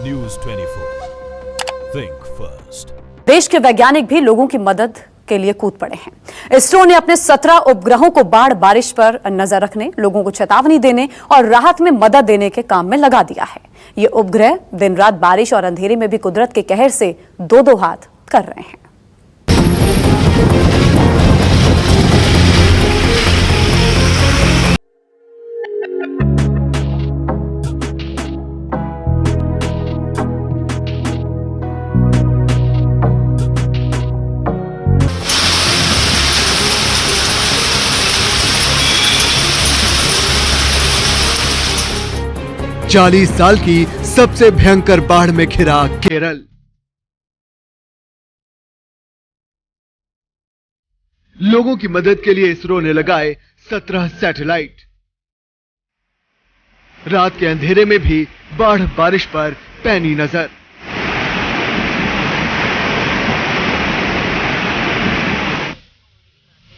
News 24. Think first. देश के वैज्ञानिक भी लोगों की मदद के लिए कूद पड़े हैं। इसरो ने अपने 17 उपग्रहों को बाढ़ बारिश पर नजर रखने, लोगों को चेतावनी देने और राहत में मदद देने के काम में लगा दिया है। ये उपग्रह दिन रात बारिश और अंधेरे में भी कुदरत के कहर से दो हाथ कर रहे हैं। 40 साल की सबसे भयंकर बाढ़ में घिरा केरल। लोगों की मदद के लिए इसरो ने लगाए 17 सैटेलाइट। रात के अंधेरे में भी बाढ़ बारिश पर पैनी नजर।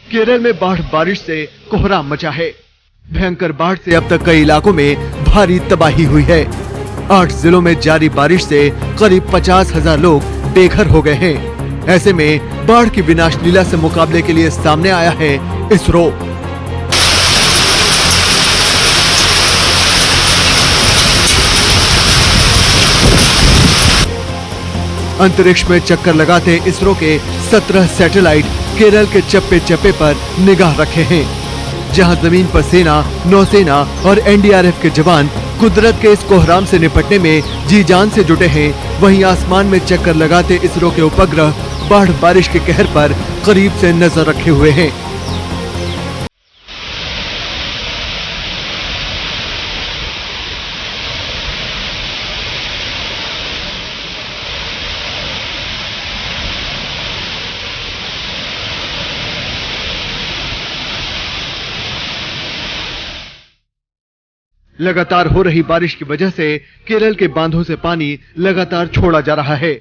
केरल में बाढ़ बारिश से कोहराम मचा है। भयंकर बाढ़ से अब तक कई इलाकों में भारी तबाही हुई है। 8 जिलों में जारी बारिश से करीब 50,000 लोग बेघर हो गए हैं। ऐसे में बाढ़ की विनाश लीला से मुकाबले के लिए सामने आया है इसरो। अंतरिक्ष में चक्कर लगाते इसरो के 17 सैटेलाइट केरल के चप्पे चप्पे पर निगाह रखे हैं। जहां जमीन पर सेना, नौसेना और एनडीआरएफ के जवान कुदरत के इस कोहराम से निपटने में जी जान से जुटे हैं, वहीं आसमान में चक्कर लगाते इसरो के उपग्रह बाढ़ बारिश के कहर पर करीब से नजर रखे हुए हैं। लगातार हो रही बारिश की वजह से केरल के बांधों से पानी लगातार छोड़ा जा रहा है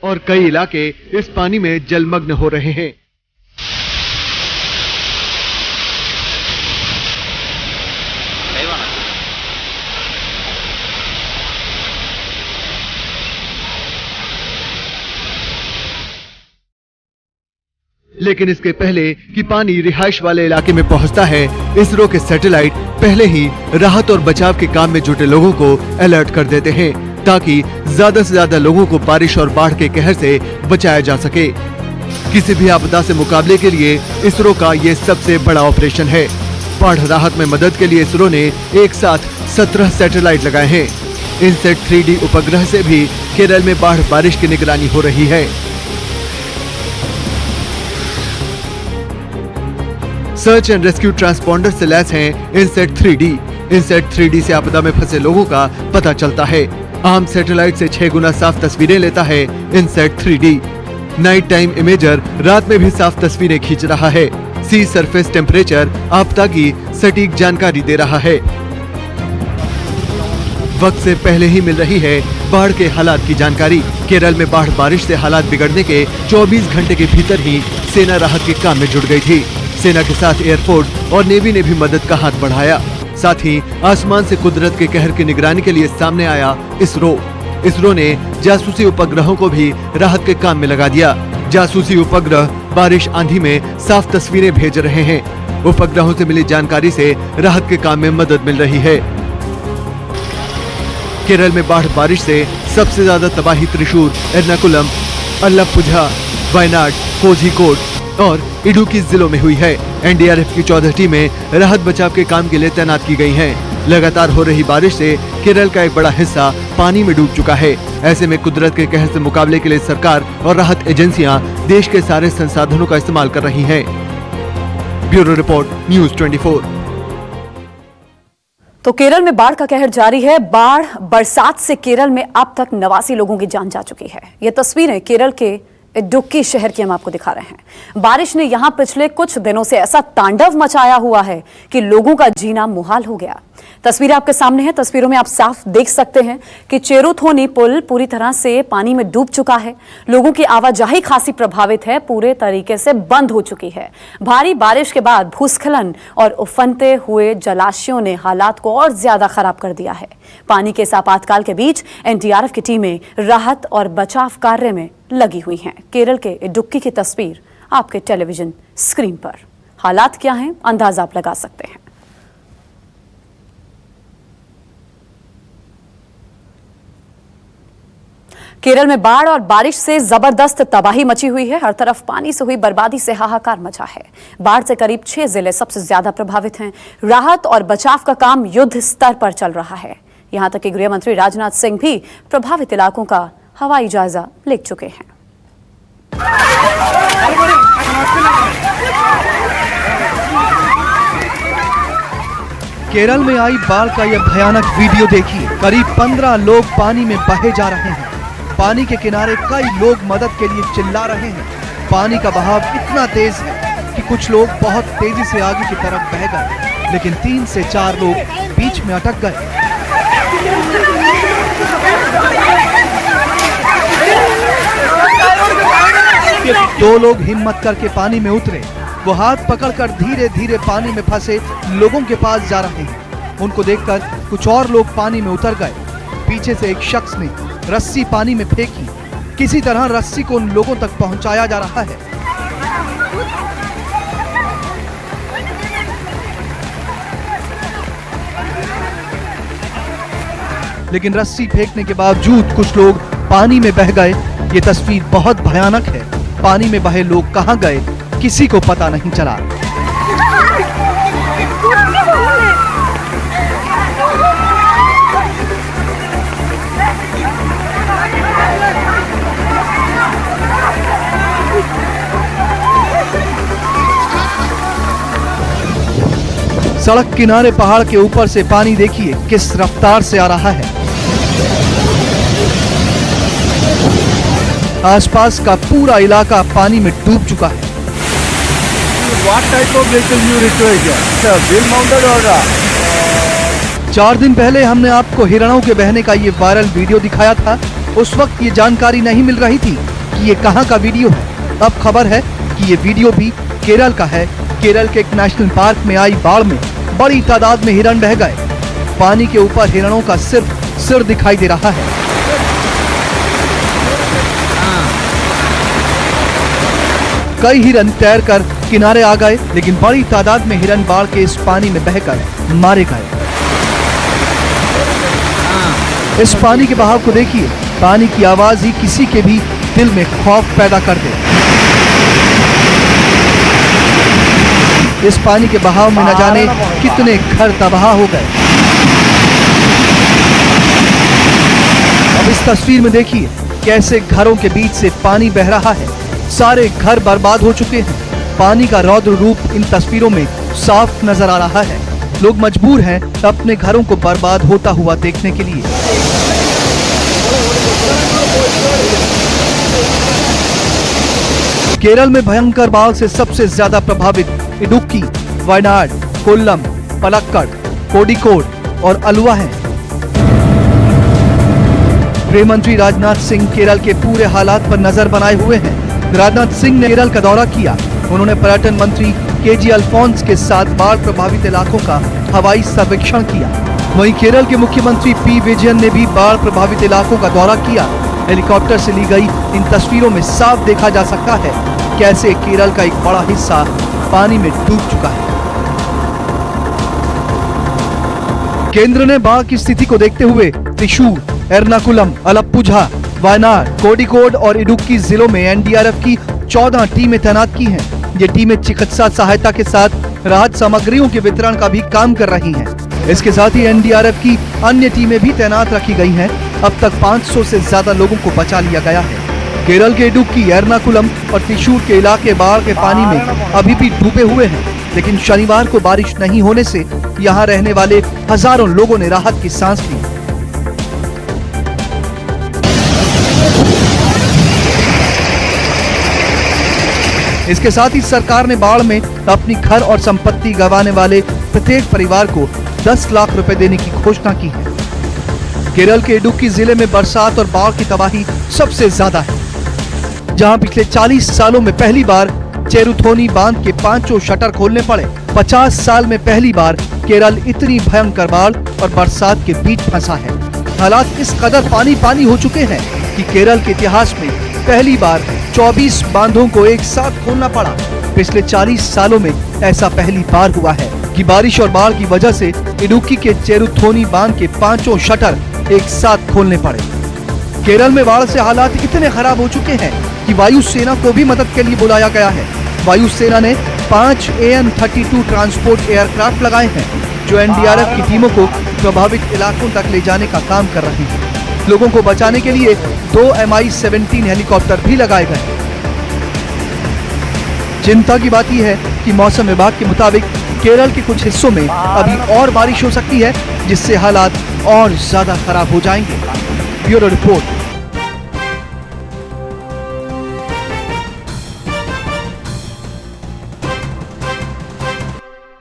और कई इलाके इस पानी में जलमग्न हो रहे हैं। लेकिन इसके पहले कि पानी रिहाइश वाले इलाके में पहुंचता है, इसरो के सैटेलाइट पहले ही राहत और बचाव के काम में जुटे लोगों को अलर्ट कर देते हैं ताकि ज्यादा से ज्यादा लोगों को बारिश और बाढ़ के कहर से बचाया जा सके। किसी भी आपदा से मुकाबले के लिए इसरो का ये सबसे बड़ा ऑपरेशन है। बाढ़ राहत में मदद के लिए इसरो ने एक साथ 17 सैटेलाइट लगाए हैं। इनसेट 3D उपग्रह से भी केरल में बाढ़ बारिश की निगरानी हो रही है। सर्च एंड रेस्क्यू ट्रांसपॉन्डर से लैस हैं इनसेट 3D। इनसेट 3D से आपदा में फंसे लोगों का पता चलता है। आम सैटेलाइट से 6 गुना साफ तस्वीरें लेता है INSAT 3D। Night time imager रात में भी साफ तस्वीरें खींच रहा है। सी सरफेस टेम्परेचर आपदा की सटीक जानकारी दे रहा है। वक्त से पहले ही मिल रही है बाढ़ के हालात की जानकारी। केरल में बाढ़ बारिश से हालात बिगड़ने के 24 घंटे के भीतर ही सेना राहत के काम में जुट गई थी। सेना के साथ एयरफोर्स और नेवी ने भी मदद का हाथ बढ़ाया। साथ ही आसमान से कुदरत के कहर की निगरानी के लिए सामने आया इसरो। इसरो ने जासूसी उपग्रहों को भी राहत के काम में लगा दिया। जासूसी उपग्रह बारिश आंधी में साफ तस्वीरें भेज रहे हैं। उपग्रहों से मिली जानकारी से राहत के काम में मदद मिल रही है। केरल में बाढ़ बारिश से सबसे ज्यादा तबाही त्रिशूर, एर्नाकुलम, अल्लापुझा, वायनाड, कोझिकोड और इडुक्की जिलों में हुई है। एनडीआरएफ की 14 टीमें राहत बचाव के काम के लिए तैनात की गई हैं। लगातार हो रही बारिश से केरल का एक बड़ा हिस्सा पानी में डूब चुका है। ऐसे में कुदरत के कहर से मुकाबले के लिए सरकार और राहत एजेंसियां देश के सारे संसाधनों का इस्तेमाल कर रही हैं। Bureau report, news 24। तो केरल में बाढ़ का कहर जारी है। बाढ़ बरसात से केरल में अब तक 89 लोगों की जान जा चुकी है। ये तस्वीरें केरल के इडुक्की शहर की हम आपको दिखा रहे हैं। बारिश ने यहां पिछले कुछ दिनों से ऐसा तांडव मचाया हुआ है कि लोगों का जीना मुहाल हो गया। तस्वीरें आपके सामने हैं। तस्वीरों में आप साफ देख सकते हैं कि चेरुथोनी पुल पूरी तरह से पानी में डूब चुका है। लोगों की आवाजाही खासी प्रभावित है, पूरे तरीके से बंद हो चुकी है। भारी बारिश के बाद भूस्खलन और उफनते हुए जलाशयों ने हालात को और ज्यादा खराब कर दिया है। पानी के इस आपातकाल के बीच एनडीआरएफ की टीमें राहत और बचाव कार्य में लगी हुई हैं। केरल के इडुक्की की तस्वीर आपके टेलीविजन स्क्रीन पर। हालात क्या हैं, अंदाजा आप लगा सकते हैं। केरल में बाढ़ और बारिश से जबरदस्त तबाही मची हुई है। हर तरफ पानी से हुई बर्बादी से हाहाकार मचा है। बाढ़ से करीब 6 जिले सबसे ज्यादा प्रभावित हैं। राहत और बचाव का काम युद्ध स्तर पर चल रहा है। यहां तक कि गृह मंत्री राजनाथ सिंह भी प्रभावित इलाकों का हवाई जायजा ले चुके हैं। केरल में आई बाढ़ का यह भयानक वीडियो देखिए। करीब 15 लोग पानी में बहे जा रहे हैं। पानी के किनारे कई लोग मदद के लिए चिल्ला रहे हैं। पानी का बहाव इतना तेज है कि कुछ लोग बहुत तेजी से आगे की तरफ बह गए, लेकिन 3 से 4 लोग बीच में अटक गए। दो लोग हिम्मत करके पानी में उतरे। वो हाथ पकड़कर धीरे धीरे पानी में फंसे लोगों के पास जा रहे हैं। उनको देखकर कुछ और लोग पानी में उतर गए। पीछे से एक शख्स ने रस्सी पानी में फेंकी। किसी तरह रस्सी को उन लोगों तक पहुंचाया जा रहा है। लेकिन रस्सी फेंकने के बावजूद कुछ लोग पानी में बह गए। ये तस्वीर बहुत भयानक है। पानी में बहे लोग कहां गए, किसी को पता नहीं चला। सड़क किनारे पहाड़ के ऊपर से पानी देखिए किस रफ्तार से आ रहा है। आसपास का पूरा इलाका पानी में डूब चुका है। What type of vehicle you require here? Sir, wheel mounted or 4 दिन पहले हमने आपको हिरणों के बहने का ये वायरल वीडियो दिखाया था। उस वक्त ये जानकारी नहीं मिल रही थी कि ये कहां का वीडियो है। अब खबर है कि ये वीडियो भी केरल का है। केरल के एक नेशनल पार्क में आई बाढ़ में बड़ी तादाद में हिरण बह गए। पानी के ऊपर हिरणों का सिर्फ सिर दिखाई दे रहा है। कई हिरण तैरकर किनारे आ गए, लेकिन बड़ी तादाद में हिरण बाढ़ के इस पानी में बहकर मारे गए। इस पानी के बहाव को देखिए। पानी की आवाज ही किसी के भी दिल में खौफ पैदा कर दे। इस पानी के बहाव में न जाने कितने घर तबाह हो गए। अब इस तस्वीर में देखिए कैसे घरों के बीच से पानी बह रहा है। सारे घर बर्बाद हो चुके हैं। पानी का रौद्र रूप इन तस्वीरों में साफ नजर आ रहा है। लोग मजबूर हैं अपने घरों को बर्बाद होता हुआ देखने के लिए। केरल में भयंकर बाढ़ से सबसे ज्यादा प्रभावित इडुक्की, वायनाड, कोल्लम, पलक्कड़, कोडिकोड और अलवा हैं। गृह मंत्री राजनाथ सिंह केरल के पूरे हालात पर नजर बनाए हुए हैं। राजनाथ सिंह ने केरल का दौरा किया। उन्होंने पर्यटन मंत्री केजी अल्फोंस के साथ बाढ़ प्रभावित इलाकों का हवाई सर्वेक्षण किया। वहीं केरल के मुख्यमंत्री पी विजयन ने भी बाढ़ प्रभावित इलाकों का दौरा किया। हेलीकॉप्टर से ली गई इन तस्वीरों में साफ देखा जा सकता है कैसे केरल का एक बड़ा हिस्सा पानी में डूब चुका है। केंद्र ने बाढ़ की स्थिति को देखते हुए त्रिशूर, एर्नाकुलम, अलप्पुझा, वायनाड, कोडिकोड और इडुक्की जिलों में एनडीआरएफ की 14 टीमें तैनात की हैं। ये टीमें चिकित्सा सहायता के साथ राहत सामग्रियों के वितरण का भी काम कर रही हैं। इसके साथ ही एनडीआरएफ की अन्य टीमें भी तैनात रखी गई हैं। अब तक 500 से ज्यादा लोगों को बचा लिया गया है। केरल के इडुक्की, एर्नाकुलम और त्रिशूर के इलाके बाढ़ के पानी में अभी भी डूबे हुए हैं, लेकिन शनिवार को बारिश नहीं होने से यहाँ रहने वाले हजारों लोगों ने राहत की सांस ली। इसके साथ ही सरकार ने बाढ़ में अपनी घर और संपत्ति गंवाने वाले प्रत्येक परिवार को 10 लाख रुपए देने की घोषणा की है। केरल के इडुक्की जिले में बरसात और बाढ़ की तबाही सबसे ज्यादा है, जहां पिछले 40 सालों में पहली बार चेरुथोनी बांध के 5 शटर खोलने पड़े। 50 साल में पहली बार केरल इतनी भयंकर बाढ़ और बरसात के बीच फंसा है। हालात इस कदर पानी पानी हो चुके हैं कि केरल के इतिहास में पहली बार 24 बांधों को एक साथ खोलना पड़ा। पिछले 40 सालों में ऐसा पहली बार हुआ है कि बारिश और बाढ़ की वजह से इडुक्की के चेरुथोनी बांध के 5 शटर एक साथ खोलने पड़े। केरल में बाढ़ से हालात इतने खराब हो चुके हैं कि वायुसेना को भी मदद के लिए बुलाया गया है। वायुसेना ने 5 AN-32 ट्रांसपोर्ट एयरक्राफ्ट लगाए हैं, जो NDRF की टीमों को प्रभावित इलाकों तक ले जाने का काम कर रहे हैं। लोगों को बचाने के लिए 2 Mi-17 हेलीकॉप्टर भी लगाए गए। चिंता की बात यह है कि मौसम विभाग के मुताबिक केरल के कुछ हिस्सों में अभी और बारिश हो सकती है, जिससे हालात और ज्यादा खराब हो जाएंगे। Bureau report.